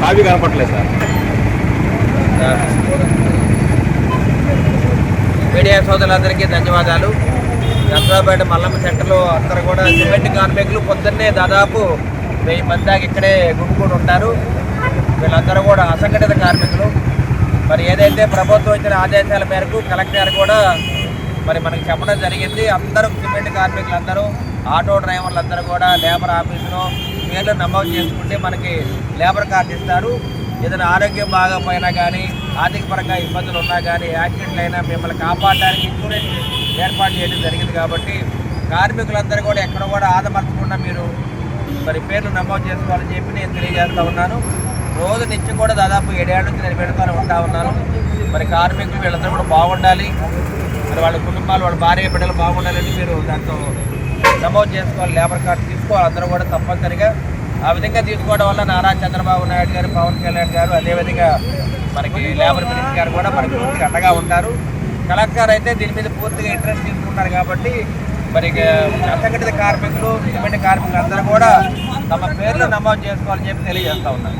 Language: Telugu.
కావి కనపట్లేదు సార్. మీడియా సోదరులందరికీ ధన్యవాదాలు. నర్సరావుపేట మల్లమ్మ సెంటర్లో అందరూ కూడా సిమెంట్ కార్మికులు పొద్దున్నే దాదాపు 1000 మంది దాకా ఇక్కడే గుంపుకొని ఉంటారు. వీళ్ళందరూ కూడా అసంఘటిత కార్మికులు. మరి ఏదైతే ప్రభుత్వం ఇచ్చిన ఆదేశాల మేరకు కలెక్టర్ కూడా మరి మనకి చెప్పడం జరిగింది. అందరూ సిమెంట్ కార్మికులు అందరూ, ఆటో డ్రైవర్లు అందరూ కూడా లేబర్ ఆఫీసులో పేర్లు నమోదు చేసుకుంటే మనకి లేబర్ కార్డు ఇస్తారు. ఏదైనా ఆరోగ్యం బాగపోయినా కానీ, ఆర్థిక పరంగా ఇబ్బందులు ఉన్నా కానీ, యాక్సిడెంట్లు అయినా మిమ్మల్ని కాపాడడానికి ఇన్సూరెన్స్ ఏర్పాటు చేయడం జరిగింది. కాబట్టి కార్మికులందరూ కూడా ఎక్కడ కూడా ఆదమర్చకుండా మీరు మరి పేర్లు నమోదు చేసుకోవాలని చెప్పి నేను తెలియజేస్తూ ఉన్నాను. రోజు నిత్యం కూడా దాదాపు 7 ఏళ్ళ నుంచి నేను పెడుతూనే ఉన్నాను. మరి కార్మికులు వీళ్ళందరూ కూడా బాగుండాలి, మరి వాళ్ళ కుటుంబాలు, వాళ్ళ భార్య బిడ్డలు బాగుండాలని మీరు దాంతో నమోదు చేసుకోవాలి. లేబర్ కార్డు తీసుకోవాలి అందరూ కూడా తప్పనిసరిగా. ఆ విధంగా తీసుకోవడం వల్ల నారా చంద్రబాబు నాయుడు గారు, పవన్ కళ్యాణ్ గారు, అదేవిధంగా మనకి లేబర్ మినిస్టర్ గారు కూడా మనకి పూర్తిగా అండగా ఉంటారు. కలెక్టర్ అయితే దీని మీద పూర్తిగా ఇంట్రెస్ట్ తీసుకుంటారు. కాబట్టి మరి అసంఘటిత కార్మికులు, సిమెంట్ కార్మికులు అందరూ కూడా తమ పేర్లు నమోదు చేసుకోవాలని చెప్పి తెలియజేస్తూ ఉన్నారు.